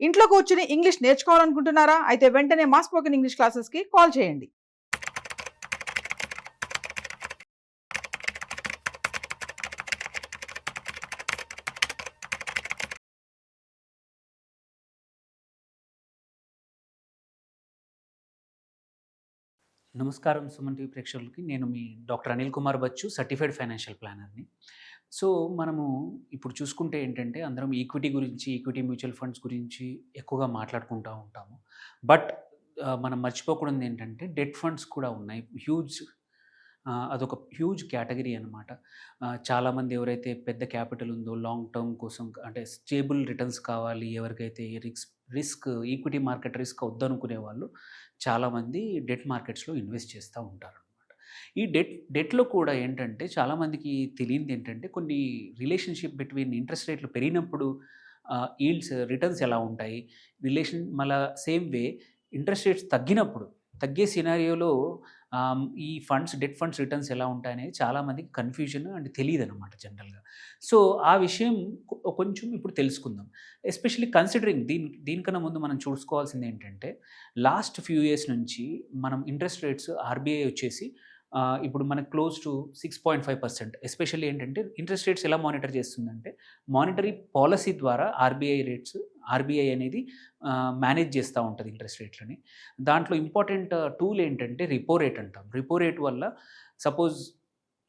ఇంట్లో కూర్చుని ఇంగ్లీష్ నేర్చుకోవాలనుకుంటున్నారా? అయితే వెంటనే మా స్పోకెన్ ఇంగ్లీష్ క్లాసెస్‌కి కాల్ చేయండి. నమస్కారం సుమన్ టీవీ ప్రేక్షకులకి. నేను మీ doctor Anil Kumar Bachchu, certified financial ప్లానర్‌ని. సో, మనము ఇప్పుడు చూసుకుంటే ఏంటంటే, అందరం ఈక్విటీ గురించి, ఈక్విటీ మ్యూచువల్ ఫండ్స్ గురించి ఎక్కువగా మాట్లాడుకుంటా ఉంటాము. బట్ మనం మర్చిపోకూడనిది ఏంటంటే, డెట్ ఫండ్స్ కూడా ఉన్నాయి. అదొక హ్యూజ్ కేటగరీ అనమాట. చాలామంది ఎవరైతే పెద్ద క్యాపిటల్ ఉందో, లాంగ్ టర్మ్ కోసం అంటే స్టేబుల్ రిటర్న్స్ కావాలి, ఎవరికైతే రిస్క్ ఈక్విటీ మార్కెట్ రిస్క్ వద్దనుకునే వాళ్ళు చాలామంది డెట్ మార్కెట్స్‌లో ఇన్వెస్ట్ చేస్తూ ఉంటారనమాట. ఈ డెట్‌లో కూడా ఏంటంటే చాలామందికి తెలియనిది ఏంటంటే కొన్ని రిలేషన్‌షిప్ బిట్వీన్ ఇంట్రెస్ట్ రేట్లు పెరిగినప్పుడు ఈల్డ్స్ రిటర్న్స్ ఎలా ఉంటాయి? మళ్ళా సేమ్ వే ఇంట్రెస్ట్ రేట్స్ తగ్గే సినారియోలో ఈ డెట్ ఫండ్స్ రిటర్న్స్ ఎలా ఉంటాయనేది చాలామందికి కన్‌ఫ్యూజన్ అండ్ తెలీదనమాట జనరల్‌గా. సో, ఆ విషయం కొంచెం ఇప్పుడు తెలుసుకుందాం. ఎస్పెషల్లీ కన్సిడరింగ్ దీనికన్నా ముందు మనం చూసుకోవాల్సిందేంటంటే, లాస్ట్ ఫ్యూ ఇయర్స్ నుంచి మనం ఇంట్రెస్ట్ రేట్స్ ఆర్‌బీఐ వచ్చేసి ఇప్పుడు మనకు క్లోజ్ టు 6.5%. ఎస్పెషల్లీ ఏంటంటే, ఇంట్రెస్ట్ రేట్స్ ఎలా మానిటర్ చేస్తుందంటే, మానిటరీ పాలసీ ద్వారా ఆర్‌బీఐ అనేది మేనేజ్ చేస్తూ ఉంటది ఇంట్రెస్ట్ రేట్లని. దాంట్లో ఇంపార్టెంట్ టూల్ ఏంటంటే రిపో రేట్ అంటాం. రిపో రేట్ వల్ల సపోజ్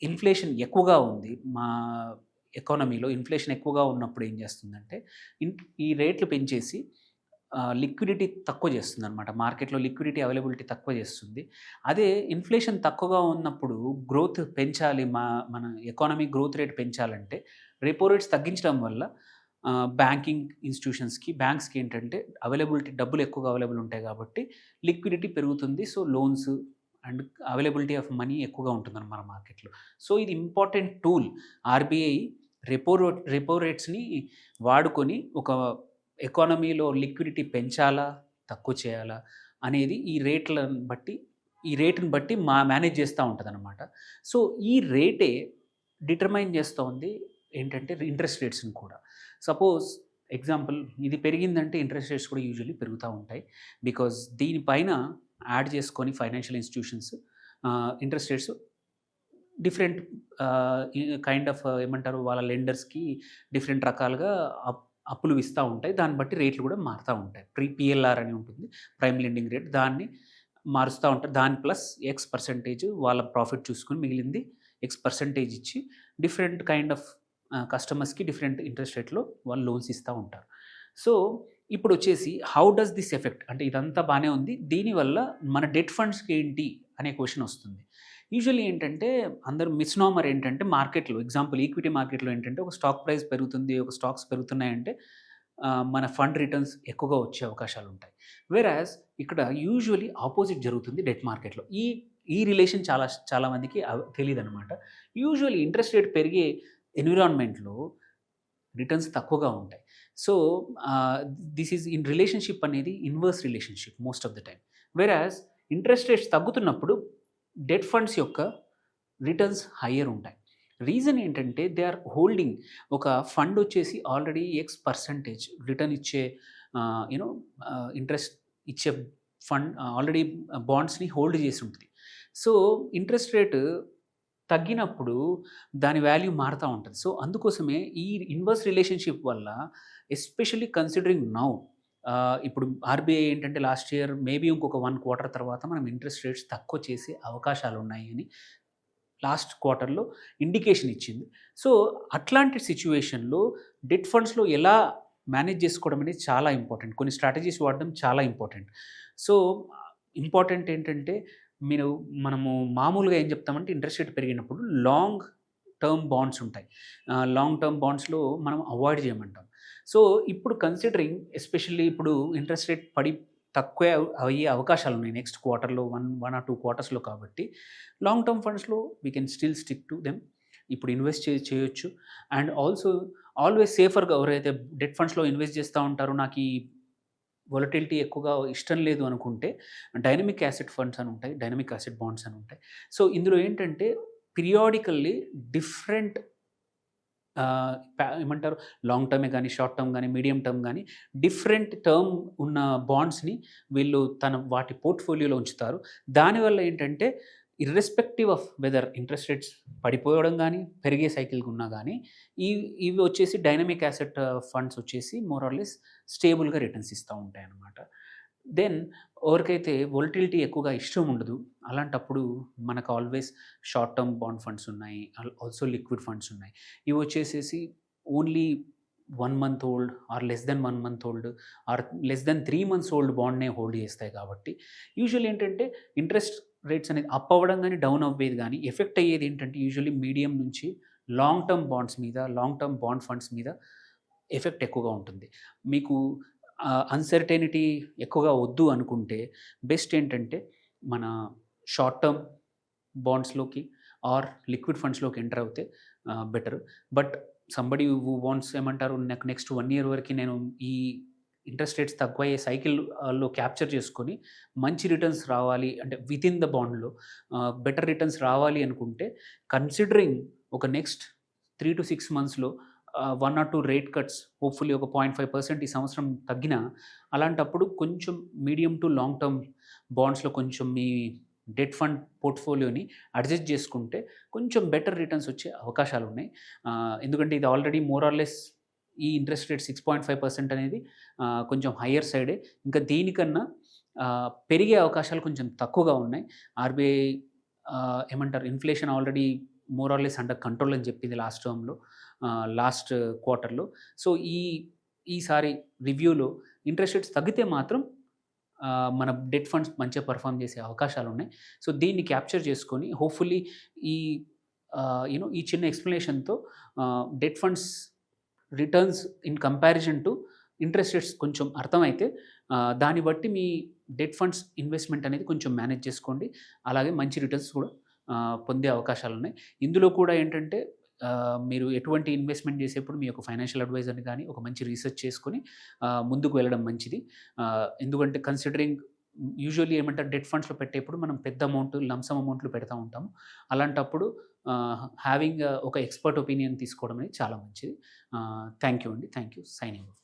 ఇన్‌ఫ్లేషన్ ఎక్కువగా ఉంది. మా ఎకానమీలో ఇన్‌ఫ్లేషన్ ఎక్కువగా ఉన్నప్పుడు ఏం చేస్తుందంటే, ఈ రేట్లు పెంచేసి లిక్విడిటీ తక్కువ చేస్తుందనమాట. మార్కెట్‌లో లిక్విడిటీ అవైలబిలిటీ తక్కువ చేస్తుంది. అదే ఇన్‌ఫ్లేషన్ తక్కువగా ఉన్నప్పుడు గ్రోత్ పెంచాలి, మన ఎకానమీ గ్రోత్ రేట్ పెంచాలంటే రెపో రేట్స్ తగ్గించడం వల్ల బ్యాంకింగ్ ఇన్‌స్టిట్యూషన్స్‌కి, బ్యాంక్స్‌కి ఏంటంటే డబ్బులు ఎక్కువగా అవైలబుల్ ఉంటాయి కాబట్టి లిక్విడిటీ పెరుగుతుంది. So, loans and availability of money ఎక్కువగా ఉంటుందన్నమాట మన మార్కెట్‌లో. సో, ఇది ఇంపార్టెంట్ టూల్. ఆర్‌బీఐ రెపో రేట్స్‌ని వాడుకొని ఒక ఎకానమీలో లిక్విడిటీ పెంచాలా? తక్కువ చేయాలా? అనేది ఈ రేట్‌ని బట్టి మేనేజ్ చేస్తా ఉంటదనమాట. సో, ఈ రేటే డిటర్మైన్ చేస్తా ఉంది ఏంటంటే ఇంట్రెస్ట్ రేట్స్‌ని కూడా. సపోజ్ ఎగ్జాంపుల్ ఇది పెరిగిందంటే ఇంట్రెస్ట్ రేట్స్ కూడా యూజువల్లీ పెరుగుతా ఉంటాయి. బికాజ్ దీనిపైన యాడ్ చేసుకొని financial institutions interest rates different kind of ఏమంటారు వాళ్ళ లెండర్స్‌కి డిఫరెంట్ రకాలుగా అప్పులు ఇస్తా ఉంటాయి. దాన్ని బట్టి రేట్లు కూడా మారుతా ఉంటాయి. పీఎల్ఆర్ అని ఉంటుంది. Prime lending rate. దాన్ని మారుస్తా ఉంటారు. దాని ప్లస్ ఎక్స్ పర్సెంటేజ్ వాళ్ళ ప్రాఫిట్ చూసుకొని మిగిలింది ఎక్స్ పర్సెంటేజ్ ఇచ్చి డిఫరెంట్ కైండ్ ఆఫ్ కస్టమర్స్‌కి డిఫరెంట్ ఇంట్రెస్ట్ రేట్‌లో వాళ్ళు లోన్స్ ఇస్తా ఉంటారు. సో, ఇప్పుడొచ్చేసి హౌ డస్ దిస్ ఎఫెక్ట్ అంటే ఇదంతా బానే ఉంది. దీనివల్ల మన డెట్ ఫండ్స్‌కి ఏంటి అనే క్వెషన్ వస్తుంది. యూజువల్లీ ఏంటంటే అందరూ మిస్‌నామర్ ఏంటంటే మార్కెట్‌లో ఎగ్జాంపుల్ ఈక్విటీ మార్కెట్‌లో ఏంటంటే ఒక స్టాక్ ప్రైస్ పెరుగుతుంది, ఒక స్టాక్స్ పెరుగుతున్నాయంటే మన ఫండ్ రిటర్న్స్ ఎక్కువగా వచ్చే అవకాశాలుంటాయి. వేరాజ్ ఇక్కడ యూజువల్లీ ఆపోజిట్ జరుగుతుంది డెట్ మార్కెట్‌లో. ఈ ఈ రిలేషన్ చాలా మందికి తెలీదనమాట. యూజువల్లీ ఇంట్రెస్ట్ రేట్ పెరిగే ఎన్విరాన్మెంట్‌లో రిటర్న్స్ తక్కువగా ఉంటాయి. So, this is in relationship అనేది inverse relationship most of the time. Whereas interest rates తగ్గుతున్నప్పుడు డెట్ ఫండ్స్ యొక్క రిటర్న్స్ హయ్యర్ ఉంటాయి. రీజన్ ఏంటంటే దే ఆర్ హోల్డింగ్ ఒక ఫండ్ వచ్చేసి ఆల్రెడీ ఎక్స్ పర్సెంటేజ్ రిటర్న్ ఇచ్చే యూనో ఇంట్రెస్ట్ ఇచ్చే ఫండ్ ఆల్రెడీ బాండ్స్‌ని హోల్డ్ చేసి ఉంటది. సో, ఇంట్రెస్ట్ రేట్ తగ్గినప్పుడు దాని వాల్యూ మారుతా ఉంటది. సో, అందుకోసమే ఈ ఇన్వర్స్ రిలేషన్‌షిప్ వల్ల ఎస్పెషల్లీ కన్సిడరింగ్ నౌ ఇప్పుడు ఆర్‌బీఐ ఏంటంటే లాస్ట్ ఇయర్ మేబీ ఇంకొక 1 క్వార్టర్ తర్వాత మనం ఇంట్రెస్ట్ రేట్స్ తక్కువ చేసే అవకాశాలున్నాయి అని లాస్ట్ క్వార్టర్‌లో ఇండికేషన్ ఇచ్చింది. సో, అట్లాంటి సిట్యుయేషన్‌లో డెట్ ఫండ్స్‌లో ఎలా మేనేజ్ చేసుకోవడం అనేది చాలా ఇంపార్టెంట్. కొన్ని స్ట్రాటజీస్ వాడడం చాలా ఇంపార్టెంట్. సో, ఇంపార్టెంట్ ఏంటంటే మనము మామూలుగా ఏం చెప్తామంటే ఇంట్రెస్ట్ రేట్ పెరిగినప్పుడు లాంగ్ టర్మ్ బాండ్స్ ఉంటాయి. లాంగ్ టర్మ్ బాండ్స్‌లో మనం అవాయిడ్ చేయమంటాం. సో, ఇప్పుడు కన్సిడరింగ్ ఎస్పెషల్లీ ఇప్పుడు ఇంట్రెస్ట్ రేట్ తక్కువే అయ్యే అవకాశాలున్నాయి నెక్స్ట్ క్వార్టర్‌లో 1 ఆర్ 2 క్వార్టర్స్‌లో కాబట్టి లాంగ్ టర్మ్ ఫండ్స్‌లో we can still stick to them. ఇప్పుడు ఇన్వెస్ట్ చేయొచ్చు. అండ్ ఆల్సో ఆల్వేస్ సేఫర్‌గా ఎవరైతే డెట్ ఫండ్స్‌లో ఇన్వెస్ట్ చేస్తా ఉంటారో నాకు ఈ వొలటిలిటీ ఎక్కువగా ఇష్టం లేదు అనుకుంటే డైనమిక్ యాసెట్ ఫండ్స్ అని ఉంటాయి. డైనమిక్ యాసెట్ బాండ్స్ అని ఉంటాయి. సో, ఇందులో ఏంటంటే పిరియాడికల్లీ డిఫరెంట్ ఏమంటారు లాంగ్ టర్మే కానీ, షార్ట్ టర్మ్ కానీ, మీడియం టర్మ్ కానీ డిఫరెంట్ టర్మ్ ఉన్న బాండ్స్‌ని వీళ్ళు వాటి పోర్ట్‌ఫోలియోలో ఉంచుతారు. దానివల్ల ఏంటంటే irrespective of whether interest rates పడిపోవడం గానీ, పెరిగే సైకిల్ ఉన్నా గానీ, ఇవి వచ్చేసి డైనమిక్ యాసెట్ ఫండ్స్ వచ్చేసి మోర్ ఆర్ లెస్ స్టేబుల్‌గా రిటర్న్స్ ఇస్తా ఉంటాయన్నమాట. దెన్ ఎవరికైతే వోలటిలిటీ ఎక్కువగా ఇష్టం ఉండదు, అలాంటప్పుడు మనకు always short term bond funds ఉన్నాయి. ఆల్సో లిక్విడ్ ఫండ్స్ ఉన్నాయి. ఇవి వచ్చేసేసి only 1 month old or less than 1 month old or less than 3 months old బాండ్‌నే హోల్డ్ చేస్తాయి కాబట్టి, యూజువల్లీ ఏంటంటే ఇంట్రెస్ట్ రేట్స్ అనేది అప్ అవ్వడం గానీ, డౌన్ అవ్వేది గానీ, ఎఫెక్ట్ అయ్యేది ఏంటంటే యూజువల్లీ మీడియం నుంచి లాంగ్ టర్మ్ బాండ్స్ మీద, లాంగ్ టర్మ్ బాండ్ ఫండ్స్ మీద ఎఫెక్ట్ ఎక్కువగా ఉంటుంది. మీకు అన్‌సర్టెనిటీ ఎక్కువగా వద్దు అనుకుంటే బెస్ట్ ఏంటంటే మన షార్ట్ టర్మ్ బాండ్స్‌లోకి ఆర్ లిక్విడ్ ఫండ్స్‌లోకి ఎంటర్ అవుతే better. But somebody who wants ఏమంటారు నాకు నెక్స్ట్ 1 ఇయర్ వరకి నేను ఈ ఇంట్రెస్ట్ రేట్స్ తక్కువయ్యే సైకిల్‌లో క్యాప్చర్ చేసుకొని మంచి రిటర్న్స్ రావాలి అంటే వితిన్ ద బాండ్‌లో బెటర్ రిటర్న్స్ రావాలి అనుకుంటే కన్సిడరింగ్ ఒక నెక్స్ట్ 3-6 మంత్స్‌లో 1 ఆర్ 2 రేట్ కట్స్ హోప్‌ఫుల్లీ ఒక 0.5% ఈ సంవత్సరం తగ్గినా, అలాంటప్పుడు కొంచెం మీడియం టు లాంగ్ టర్మ్ బాండ్స్‌లో కొంచెం మీ డెట్ ఫండ్ పోర్ట్‌ఫోలియోని అడ్జస్ట్ చేసుకుంటే కొంచెం బెటర్ రిటర్న్స్ వచ్చే అవకాశాలున్నాయి. ఎందుకంటే ఇది ఆల్రెడీ మోర్ ఆర్ లెస్ ఈ ఇంట్రెస్ట్ రేట్ 6.5% అనేది కొంచెం హయ్యర్ సైడే. ఇంకా దీనికన్నా పెరిగే అవకాశాలు కొంచెం తక్కువగా ఉన్నాయి. ఆర్‌బీఐ ఏమంటారు inflation already more or less under control అని చెప్పింది లాస్ట్ టర్మ్‌లో, లాస్ట్ క్వార్టర్‌లో. సో, ఈసారి రివ్యూలో ఇంట్రెస్ట్ రేట్స్ తగ్గితే మాత్రం మన డెట్ ఫండ్స్ మంచిగా పెర్ఫార్మ్ చేసే అవకాశాలున్నాయి. సో, దీన్ని క్యాప్చర్ చేసుకొని హోప్‌ఫుల్లీ ఈ ఈ చిన్న ఎక్స్‌ప్లనేషన్‌తో debt funds returns in comparison to interest rates కొంచెం అర్థమైతే దాన్ని బట్టి మీ డెట్ ఫండ్స్ ఇన్వెస్ట్‌మెంట్ అనేది కొంచెం మేనేజ్ చేసుకోండి. అలాగే మంచి రిటర్న్స్ కూడా పొందే అవకాశాలున్నాయి. ఇందులో కూడా ఏంటంటే మీరు ఎటువంటి ఇన్వెస్ట్‌మెంట్ చేసేప్పుడు మీ యొక్క ఫైనాన్షియల్ అడ్వైజర్‌ని గానీ ఒక మంచి రీసెర్చ్ చేసుకొని ముందుకు వెళ్ళడం మంచిది. ఎందుకంటే కన్సిడరింగ్ యూజువల్లీ ఏమంటారు డెట్ ఫండ్స్‌లో పెట్టేప్పుడు మనం పెద్ద అమౌంట్ లంప్ సమ్ అమౌంట్‌లు పెడతా ఉంటాము. అలాంటప్పుడు హ్యావింగ్ ఒక ఎక్స్‌పర్ట్ ఒపీనియన్ తీసుకోవడం అనేది చాలా మంచిది. థ్యాంక్ యూ అండి. Thank you. Signing off.